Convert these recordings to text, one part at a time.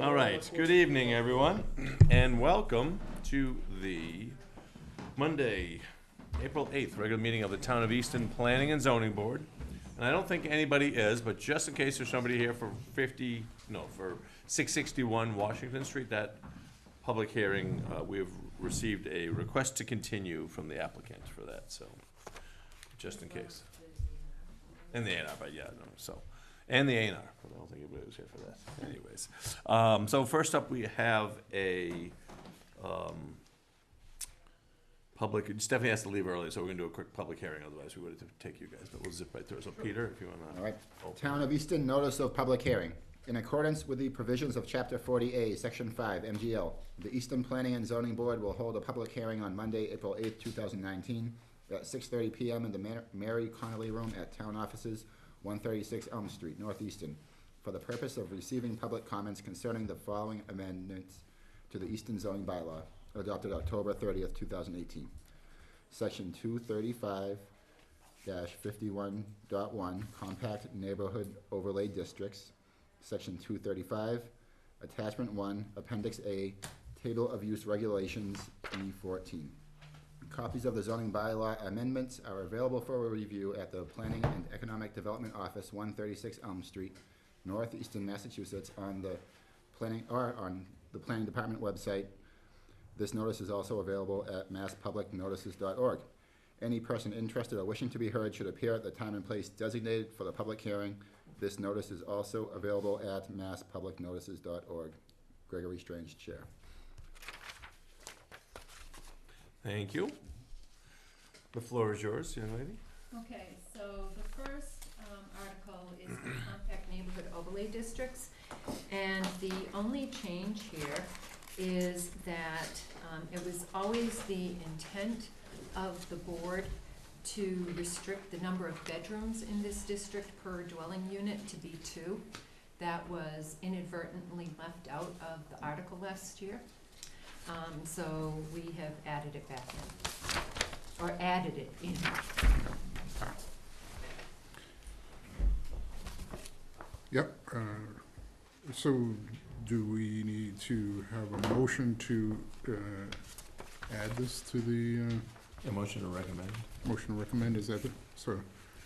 All right, good evening, everyone, and welcome to the Monday, April 8th, regular meeting of the Town of Easton Planning and Zoning Board. And I don't think anybody is, but just in case there's somebody here for 661 Washington Street, that public hearing, we've received a request to continue from the applicant for that, so, just in case. And the A&R, but yeah, no, so. And the A&R, but I don't think anybody was here for that. Anyways, so first up, we have a public. Stephanie has to leave early, so we're gonna do a quick public hearing. Otherwise, we would have to take you guys. But we'll zip right through. So, Peter, if you want to. All right. Town of Easton notice of public hearing. In accordance with the provisions of Chapter 40A, Section 5, MGL, the Easton Planning and Zoning Board will hold a public hearing on Monday, April 8th, 2019, at 6:30 p.m. in the Mary Connolly Room at Town Offices, 136 Elm Street, North Easton, for the purpose of receiving public comments concerning the following amendments to the Easton zoning bylaw, adopted October 30th, 2018. Section 235-51.1, compact neighborhood overlay districts. Section 235, attachment 1, appendix A, table of use regulations, E14. Copies of the zoning bylaw amendments are available for review at the Planning and Economic Development Office, 136 Elm Street, North Easton, Massachusetts, on the planning department website. This notice is also available at masspublicnotices.org. Any person interested or wishing to be heard should appear at the time and place designated for the public hearing. This notice is also available at masspublicnotices.org. Gregory Strange, Chair. Thank you. The floor is yours, young lady. Okay, so the first article is the compact neighborhood overlay districts, and the only change here is that it was always the intent of the board to restrict the number of bedrooms in this district per dwelling unit to be 2. That was inadvertently left out of the article last year. So we have added it back in, or added it in. Yep. So do we need to have a motion to add this to the A motion to recommend. motion to recommend? Is that it? So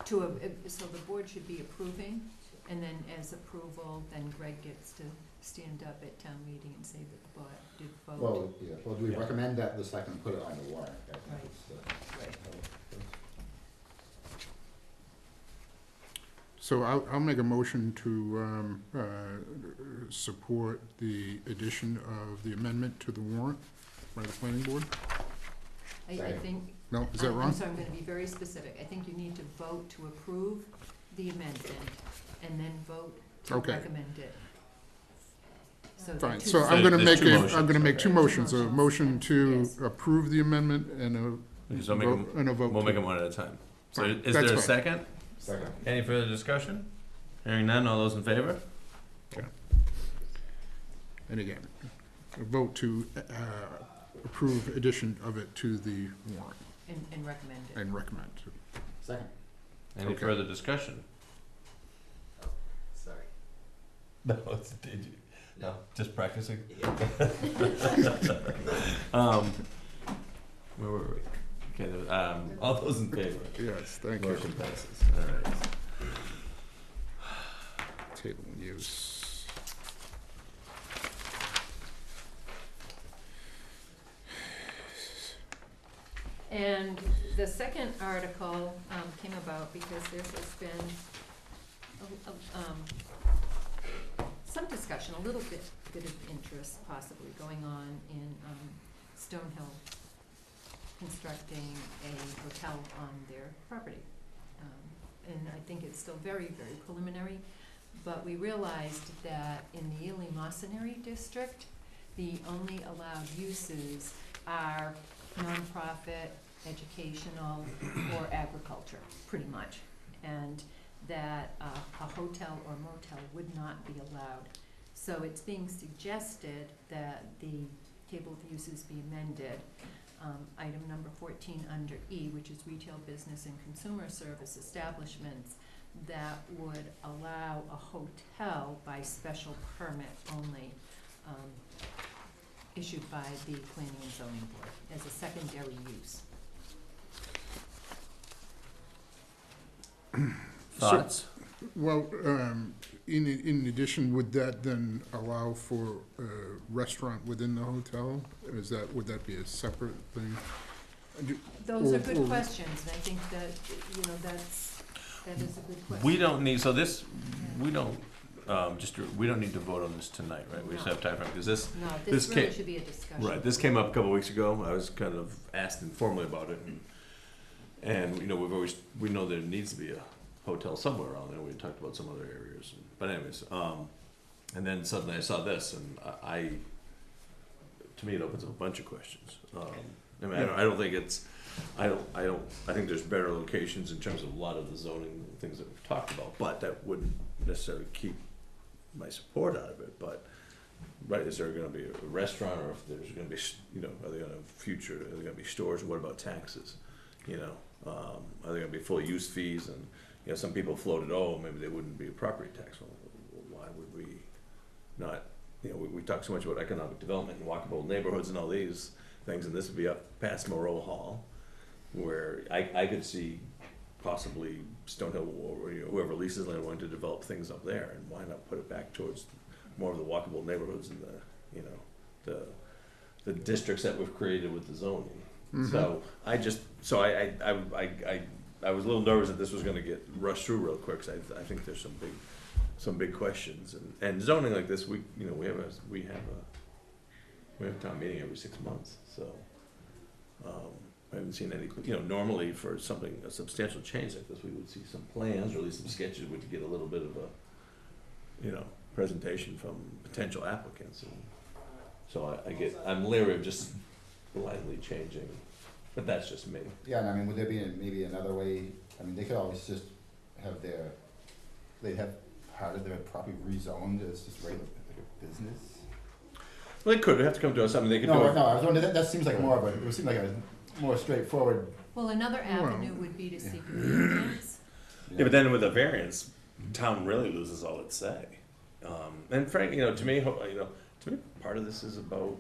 So the board should be approving, and then as approval, then Greg gets to stand up at town meeting and say that the board did vote. Well, yeah. Well, do we recommend that the selectmen put it on the warrant? I think Right. it's Right. So I'll make a motion to support the addition of the amendment to the warrant by the planning board. I think. No, is that wrong? I'm sorry, I'm gonna be very specific. I think you need to vote to approve the amendment, and then vote to Okay. recommend it. So the Fine, two so I'm separate- gonna There's make two I'm motions, gonna make okay. two motions, a Two motions, motion to yes. approve the amendment and a So make 'em- vote, and a vote. We'll to- make them one at a time. So Fine, is that's there a fine. second? Second. Any further discussion? Hearing none, all those in favor? And again, a vote to approve addition of it to the warrant And recommend it. and recommend. Second. Any Okay. further discussion? Sorry. No, did you? No, just practicing? Where were we? Okay, all those in favor? Yes, thank you. Motion passes, all right. Table use. And the second article came about because there has been some discussion, a little bit of interest possibly going on in Stonehill constructing a hotel on their property. And I think it's still very, very preliminary, but we realized that in the Ely-Mossinary district, the only allowed uses are nonprofit, educational, or agriculture, pretty much. And that a hotel or motel would not be allowed. So it's being suggested that the table of uses be amended. Item number 14 under E, which is retail business and consumer service establishments, that would allow a hotel by special permit only, issued by the Planning and Zoning Board as a secondary use. Thoughts? Well, in addition, would that then allow for a restaurant within the hotel? Would that be a separate thing? Those are Or- good questions, and I think that, that is a good question. We don't need, so this, we don't, we don't need to vote on this tonight, right? We just No. have time, because this, No, this this really can't- should be a discussion. right, this came up a couple weeks ago. I was kind of asked informally about it, and we know there needs to be a hotel somewhere around there. We talked about some other areas, but anyways, and then suddenly I saw this, and to me, it opens up a bunch of questions. I mean, I don't think it's, I think there's better locations in terms of a lot of the zoning things that we've talked about, but that wouldn't necessarily keep my support out of it. But, right, is there gonna be a restaurant, or if there's gonna be, are they gonna are there gonna be stores, what about taxes? Are there gonna be full use fees? And, some people floated, maybe they wouldn't be a property tax. Well, why would we not, we talk so much about economic development and walkable neighborhoods and all these things, and this would be up past Moreau Hall, where I could see possibly Stonehill or whoever leases land wanting to develop things up there, and why not put it back towards more of the walkable neighborhoods and the districts that we've created with the zoning. Mhm. So I was a little nervous that this was gonna get rushed through real quick, 'cause I think there's some big questions, and zoning like this, we have a town meeting every 6 months, so, I haven't seen any, normally for something, a substantial change like this, we would see some plans, or at least some sketches, would get a little bit of a, presentation from potential applicants, and so I'm leery of just blindly changing, but that's just me. Yeah, and I mean, would there be maybe another way, I mean, they could always just have they'd have part of their property rezoned as just regular, like a business? Well, they could have to come to us, I mean, they could do No, it. no, I was wondering, that seems like more of a, it would seem like a more straightforward. Well, another Well- avenue would be to seek a variance. Yeah, but then with a variance, town really loses all its say. And frankly, to me, part of this is about,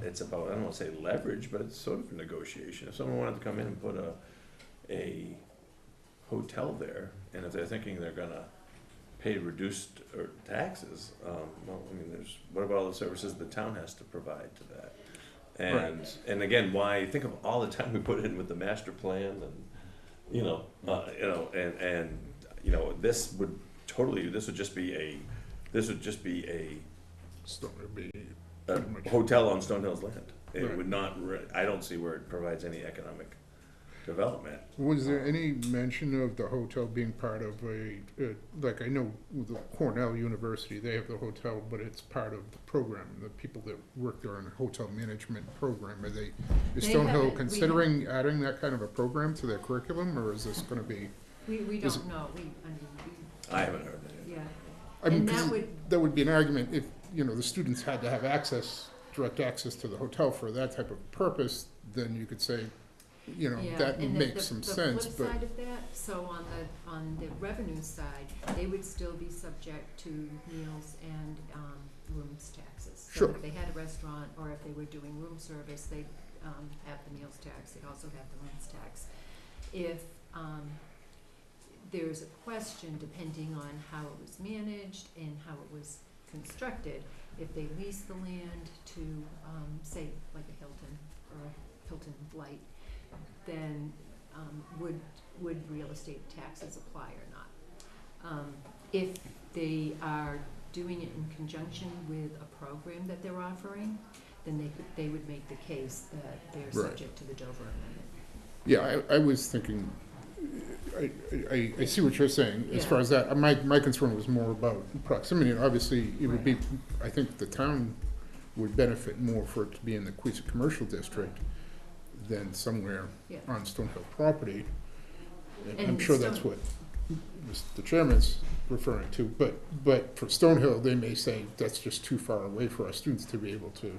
it's about, I don't wanna say leverage, but it's sort of a negotiation. If someone wanted to come in and put a hotel there, and if they're thinking they're gonna pay reduced taxes, what about all the services the town has to provide to that? And again, think of all the time we put in with the master plan, and this would just be a Pretty much. hotel on Stonehill's land. It Right. would not, I don't see where it provides any economic development. Was there any mention of the hotel being part of like I know with the Cornell University, they have the hotel, but it's part of the program, the people that work there in the hotel management program, is They Stonehill haven't- considering adding that kind of a program to their curriculum, or is this gonna be? We Is don't know, I haven't heard that. yeah. I mean, And 'cause that that would be an argument if, the students had to have direct access to the hotel for that type of purpose, then you could say, Yeah, that and makes some sense, The but. flip side of that, so on the revenue side, they would still be subject to meals and, rooms taxes. Sure. So if they had a restaurant, or if they were doing room service, they'd, have the meals tax, they'd also have the rooms tax. If, there's a question, depending on how it was managed and how it was constructed, if they lease the land to, say, like a Hilton or a Hilton Light, then would real estate taxes apply or not? If they are doing it in conjunction with a program that they're offering, then they would make the case that they're Right. subject to the Dover Amendment. Yeah, I was thinking, I see what you're saying, as far Yeah. as that, my concern was more about proximity, and obviously, it would be, I think the town would benefit more for it to be in the Queens Commercial District than somewhere Yeah. on Stonehill property. And I'm And sure that's what the chairman's referring to, but for Stonehill, they may say, that's just too far away for our students to be able to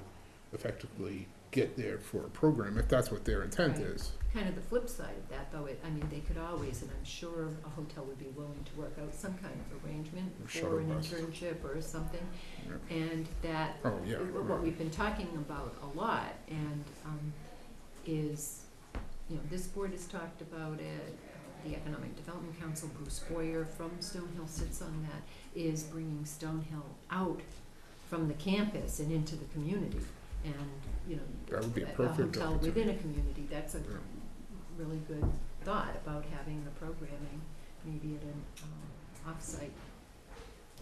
effectively get there for a program, if that's what their intent Right. is. Kind of the flip side of that, though, I mean, they could always, and I'm sure a hotel would be willing to work out some kind of arrangement Or for shuttle an bus. internship or something. Yeah. And that, Oh, yeah. what we've been talking about a lot, and, is, this board has talked about it, the Economic Development Council, Bruce Boyer from Stonehill sits on that, is bringing Stonehill out from the campus and into the community. And, That would be a a perfect hotel opportunity. within a community, that's a Yeah. really good thought about having the programming maybe at an off-site,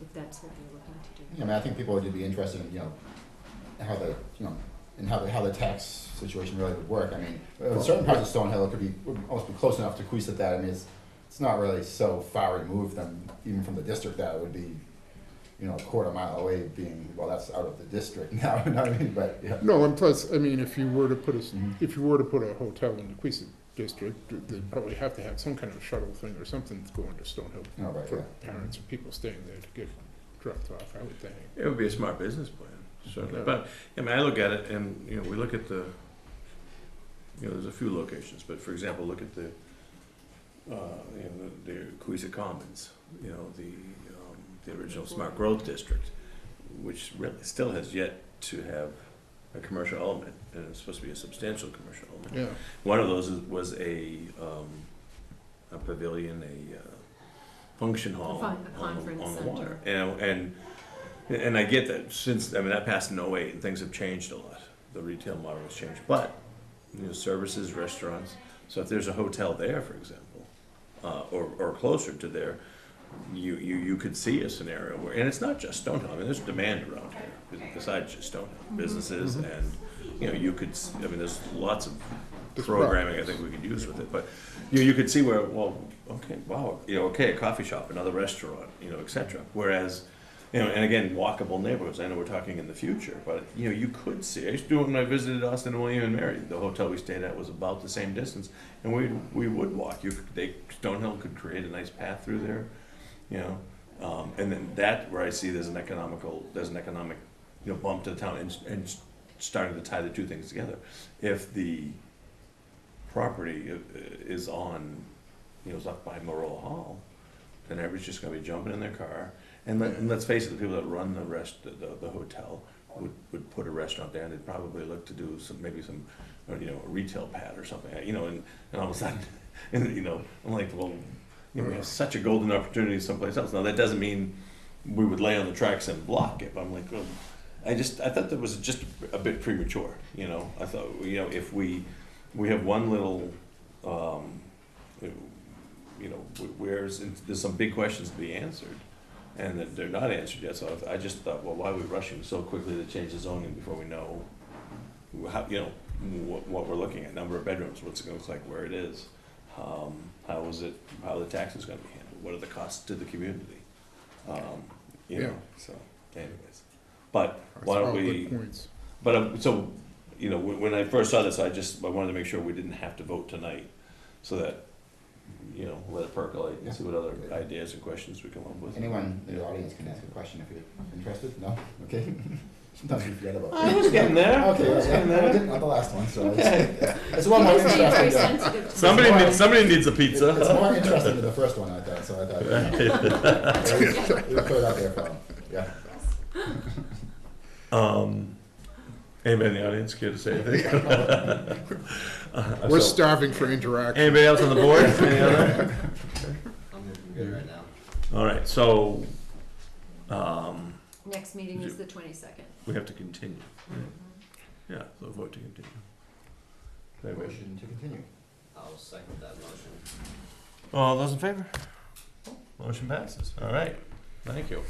if that's what you're looking to do. I mean, I think people would be interested in, how the, and how the tax situation really would work. I mean, certain parts of Stonehill would almost be close enough to Queeset that, I mean, it's not really so far removed even from the district that it would be, a quarter mile away being, well, that's out of the district now, you know what I mean, but, yeah. No, and plus, I mean, if you were to put Mhm. a hotel in the Queeset district, they'd probably have to have some kind of shuttle thing or something going to Stonehill Oh, right, for yeah. parents or people staying there to get dropped off, I would think. It would be a smart business plan, certainly. Yeah. But, I mean, I look at it and, we look at the, there's a few locations, but for example, look at the, the Queeset Commons, the original Smart Growth District, which really still has yet to have a commercial element, and it's supposed to be a substantial commercial element. Yeah, One of those was a pavilion, function hall A on conference the center. water. And I get that that passed in '08 and things have changed a lot. The retail model has changed, but, services, restaurants. So if there's a hotel there, for example, or closer to there, you could see a scenario where, and it's not just Stonehill, I mean, there's demand around here, besides just Stonehill, businesses and, there's lots of programming I think we could use with it, but, you could see where, well, okay, wow, a coffee shop, another restaurant, et cetera, whereas, and again, walkable neighborhoods, I know we're talking in the future, but, you could see, I used to do it when I visited Austin, William and Mary, the hotel we stayed at was about the same distance, and we would walk, Stonehill could create a nice path through there, and then that where I see there's an economic, bump to the town and starting to tie the two things together. If the property is on, is up by Marola Hall, then everybody's just gonna be jumping in their car. And let's face it, the people that run the hotel would put a restaurant there, and they'd probably look to do maybe some, a retail pad or something, and all of a sudden, I'm like, well, we have such a golden opportunity someplace else. Now, that doesn't mean we would lay on the tracks and block it, but I'm like, well, I thought that was just a bit premature, I thought, if we have one little, there's some big questions to be answered, and that they're not answered yet, so I just thought, well, why are we rushing so quickly to change the zoning before we know how, what we're looking at, number of bedrooms, what's it gonna look like, where it is, how the taxes gonna be handled, what are the costs to the community? Yeah. So, anyways, but that's why all don't we, good points. but, so, when I first saw this, I wanted to make sure we didn't have to vote tonight, so that, let it percolate and see what other ideas and questions we come up with. Anyone in the audience can ask a question if you're interested? No? Okay. Sometimes we forget about I that. was getting there. Okay, I was getting well, there. not the last one, so it's one more You're very interesting. sensitive to Somebody needs a pizza. It's more interesting than the first one, I thought, so I thought, we'll put it out there for them, yeah. Anybody in the audience care to say anything? We're So, starving for interaction. anybody else on the board? Any other? I'm good right now. All right, so, Next meeting is the 22nd. we have to continue. Yeah, so vote to continue. Anybody? Motion to continue. I'll second that motion. All those in favor? Motion passes. All right, thank you.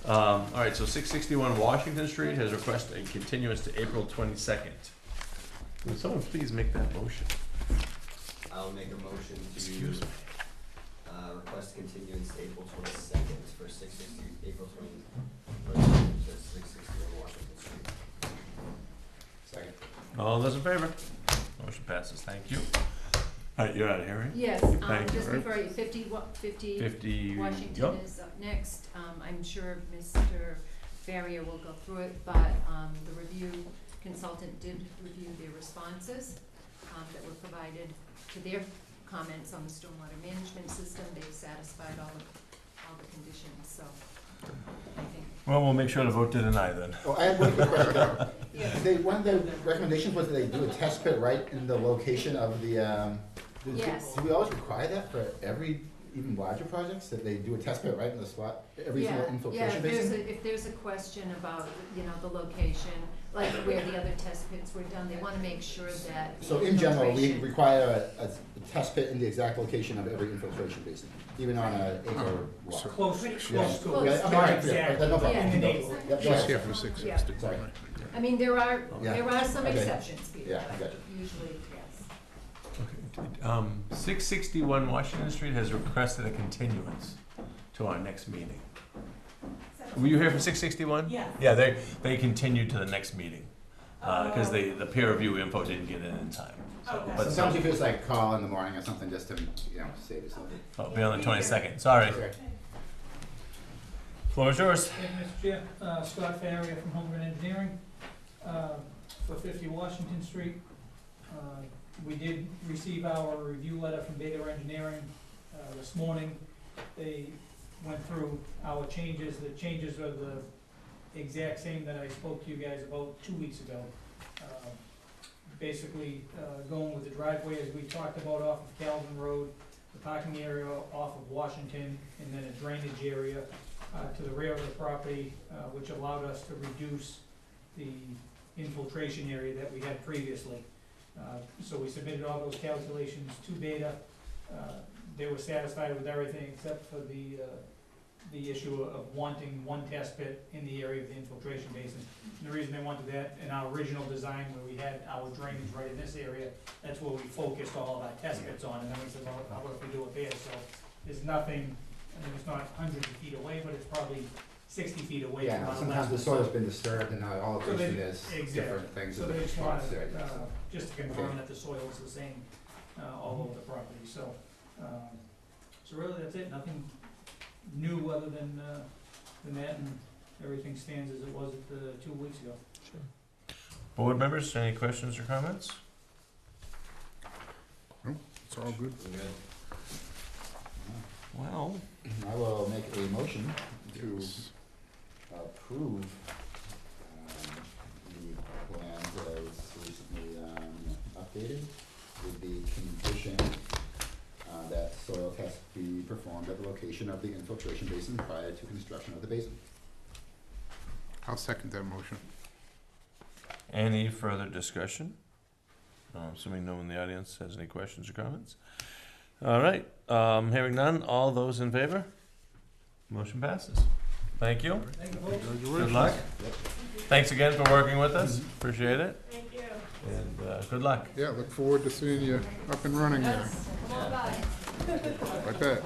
All right, so 661 Washington Street has requested a continuance to April 22nd. Would someone please make that motion? I'll make a motion to Excuse me. request continuance to April 22nd for 660, April 21st to 661 Washington Street. Second. All those in favor? Motion passes, thank you. All right, you're out of here, right? Yes, Thank you. just before you, 50 50, Washington yep. is up next. I'm sure Mr. Farrier will go through it, but the review consultant did review their responses that were provided to their comments on the stormwater management system. They've satisfied all the conditions, so I think. Well, we'll make sure to vote to deny then. Oh, I have one quick question. Yeah. One of the recommendations was that they do a test pit right in the location of the, Yes. do we always require that for every, even larger projects, that they do a test pit right in the spot, every single infiltration basin? If there's a question about, the location, like where the other test pits were done, they wanna make sure that. the So in general, we infiltration- require a test pit in the exact location of every infiltration basin, even on an acre lot. Close, Pretty close to close. it. Yeah, okay, all right, yeah, Exactly. no problem. Yeah. In the neighborhood. Yep, go She's ahead. here for 660. Sorry. I mean, there are Yeah. some Okay. exceptions, Peter, Yeah, I but got you. usually, yes. Okay. 661 Washington Street has requested a continuance to our next meeting. Were you here for 661? Yeah. Yeah, they continued to the next meeting, because the peer review info didn't get in time. So, Okay. but Sometimes you just like call in the morning or something just to, save yourself. I'll be on the 22nd, sorry. Okay. Floor is yours. Thank you, Mr. Chair. Scott Farrier from Holmgren Engineering, for 50 Washington Street. We did receive our review letter from Beta Engineering this morning. They went through our changes. The changes are the exact same that I spoke to you guys about 2 weeks ago. Basically, going with the driveway as we talked about off of Calvin Road, the parking area off of Washington, and then a drainage area to the rear of the property, which allowed us to reduce the infiltration area that we had previously. So we submitted all those calculations to Beta. They were satisfied with everything except for the issue of wanting one test pit in the area of the infiltration basin. And the reason they wanted that, in our original design where we had our drainage right in this area, that's where we focused all of our test pits on, and then we said, well, how about if we do it there? So there's nothing, it's not hundreds of feet away, but it's probably 60 feet away from Yeah, our sometimes last the one. soil's been disturbed and now all of So this they- is exactly. different things So in they the just spots wanted, there. just to confirm Okay. that the soil is the same, all over the property, so, so really that's it, nothing new other than that, and everything stands as it was at 2 weeks ago. Board members, any questions or comments? It's all good. We're good. Well, I will make a motion to Yes. approve the plans as recently updated with the condition that soil tests be performed at the location of the infiltration basin prior to construction of the basin. I'll second that motion. any further discussion? Assuming no one in the audience has any questions or comments. All right, hearing none, all those in favor? Motion passes. Thank you. Thank you, folks. Good luck. Thanks again for working with us. Appreciate it. Thank you. And good luck. Yeah, look forward to seeing you up and running there, Yes, come on by. like that.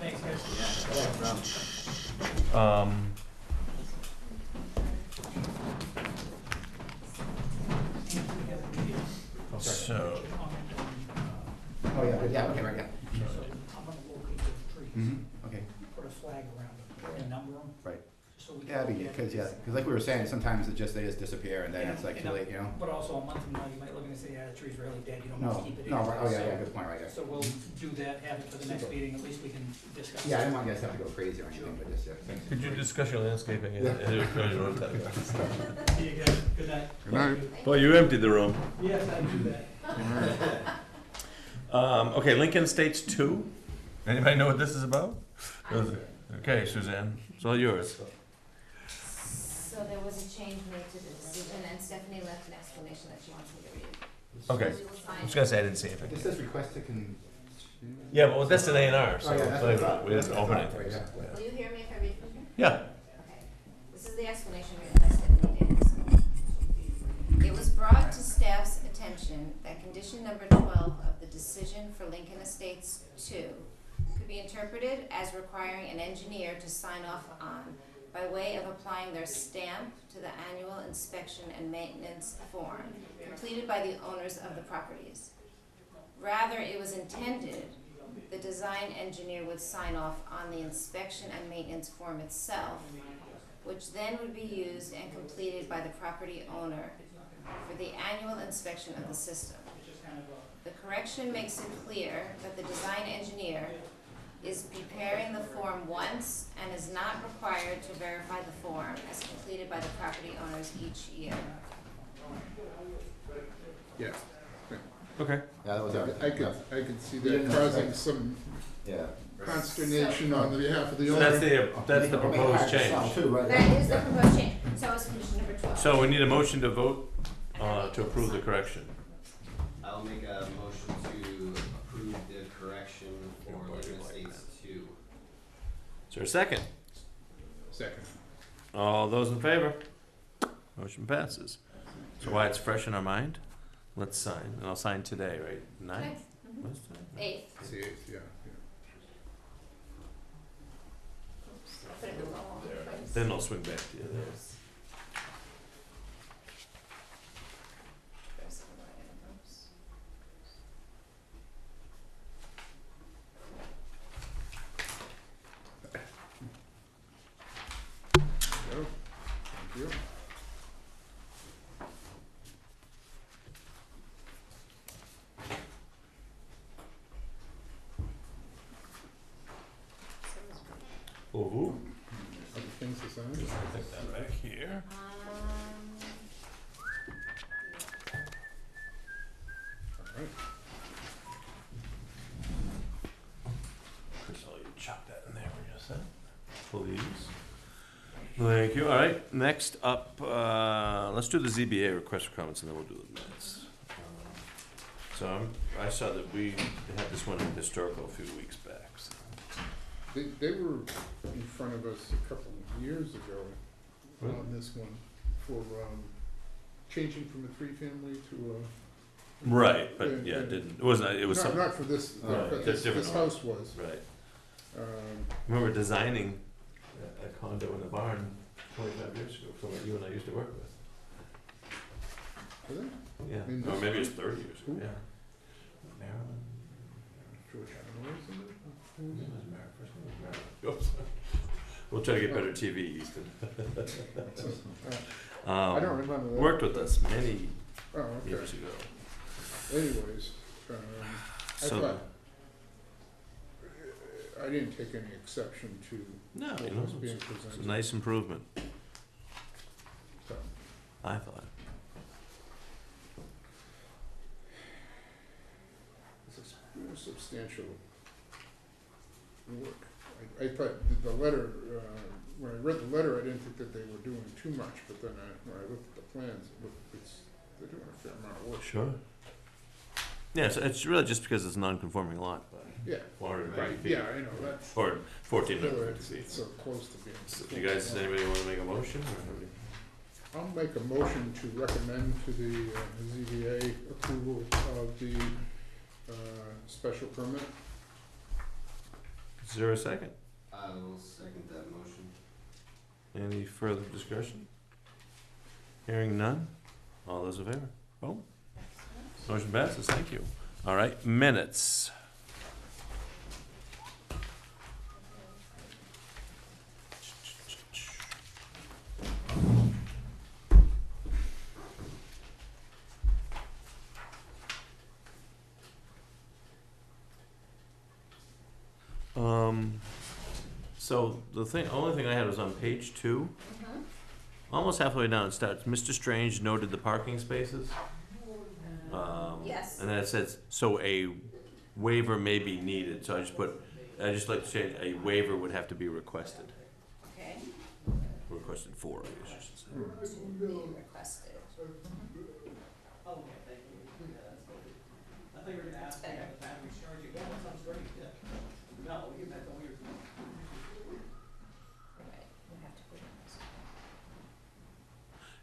Thanks, guys. So, Oh, yeah, okay, right, yeah. I'm gonna locate the trees, Mm-hmm, okay. put a flag around them, and number them. Right. So we can. Yeah, because like we were saying, sometimes they just disappear and then it's like too late, But also a month from now, you might look and say, yeah, the tree's really dead, you don't No, want to keep it in. no, right, oh, yeah, So- good point, right there. So we'll do that, have it for the next meeting, at least we can discuss. Yeah, I didn't want you guys to have to go crazy or anything, but just, thanks. could you discuss your landscaping? Yeah. See you guys, good night. Good night. Well, you emptied the room. Yes, I do that. Okay, Lincoln Estates 2. Anybody know what this is about? Okay, Suzanne, it's all yours. So there was a change made to the decision, and Stephanie left an explanation that she wants me to read. Okay. So we will sign I was gonna say I didn't see anything. This says request to con. Yeah, but that's an A&R, so Oh, yeah, that's what I thought. we didn't open it. Right, yeah. Will you hear me if I read from here? Yeah. Okay. This is the explanation written by Stephanie Davis. It was brought to staff's attention that condition number 12 of the decision for Lincoln Estates 2 could be interpreted as requiring an engineer to sign off on by way of applying their stamp to the annual inspection and maintenance form completed by the owners of the properties. Rather, it was intended the design engineer would sign off on the inspection and maintenance form itself, which then would be used and completed by the property owner for the annual inspection of the system. The correction makes it clear that the design engineer is preparing the form once and is not required to verify the form as completed by the property owners each year. Yeah, Okay. Yeah, that was everything. I could see We that didn't causing expect- some Yeah. consternation on the behalf of the So owner. that's the proposed change. That is the proposed change, so is condition number 12. So we need a motion to vote, to approve the correction. I'll make a motion to approve the correction for Lincoln Estates 2. Is there a second? Second. All those in favor? Motion passes. So while it's fresh in our mind, let's sign, and I'll sign today, right? Ninth? Okay. Mhm. What's today? 8th. It's the 8th, yeah. I'll put it in the wrong place. Then I'll swing back to you. There's some items. Go. Thank you. Oh, Other things to sign? take that right here. All right. Chris, I'll you chuck that in there when you're set. Please. Thank you. All right, next up, let's do the ZBA request for comments and then we'll do the minutes. I saw that we had this one in historical a few weeks back, so. They were in front of us a couple of years ago Really? on this one for changing from a three-family to Right, but yeah, Yeah. it didn't, it wasn't, it was not, some, not for this, Right, but that's this different. house was. right. Um, Remember designing a condo in the barn 25 years ago, from what you and I used to work with. was it? Yeah, In or this- maybe it's 30 years ago, Who? yeah. Marilyn? George Hanley, isn't it? Who was Marilyn? First name was Marilyn. Oops. We'll try to get better TV, Easton. I don't remember that. Worked with us many Oh, okay. years ago. Anyways, I So, thought, I didn't take any exception to no, what you know, was being it's a presented. nice improvement, So, I thought. it's substantial work. I thought the letter, when I read the letter, I didn't think that they were doing too much, but then when I looked at the plans, they're doing a fair amount of work. Sure. Yeah, so it's really just because it's a non-conforming lot, but Yeah, 450 feet. yeah, I know, that's, Or still, 1,450 it's feet. so close to being. So do you guys, anybody wanna make a motion? Or- I'll make a motion to recommend to the ZBA approval of the special permit. Is there a second? I will second that motion. Any further discussion? Hearing none? All those in favor? Boom. Motion passes, thank you. All right, minutes. So the only thing I had was on page 2. Mhm. Almost halfway down, it starts, Mr. Strange noted the parking spaces. Yes. And then it says, so a waiver may be needed, so I just like to say, a waiver would have to be requested. Okay, Requested for, I guess you should say. to be requested. That's better. Right, we have to put in this.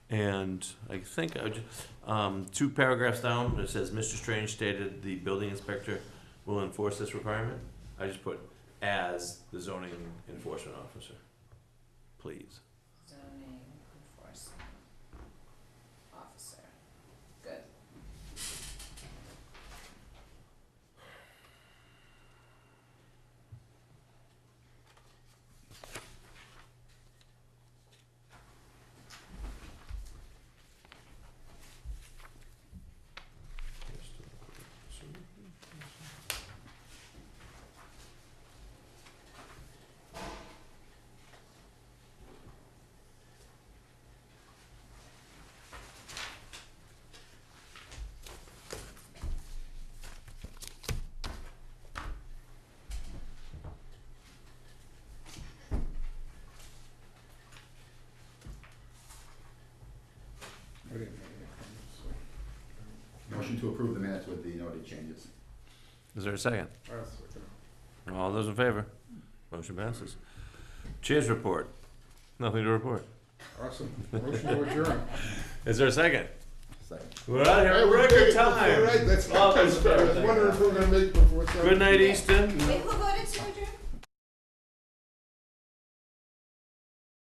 And I think I would just, 2 paragraphs down, it says, Mr. Strange stated the building inspector will enforce this requirement. I just put, as the zoning enforcement officer, please. Zoning enforcement officer. Good. motion to approve the minutes with the noted changes. Is there a second? I'll second it. All those in favor? Motion passes. Chair's report. Nothing to report. Awesome. Motion to adjourn. Is there a second? Second. We're out here Hey, in we record did it. All time. right, that's All not those in bad. I favor, was thank wondering if we were gonna make it before. Good night, Easton. Wait, who voted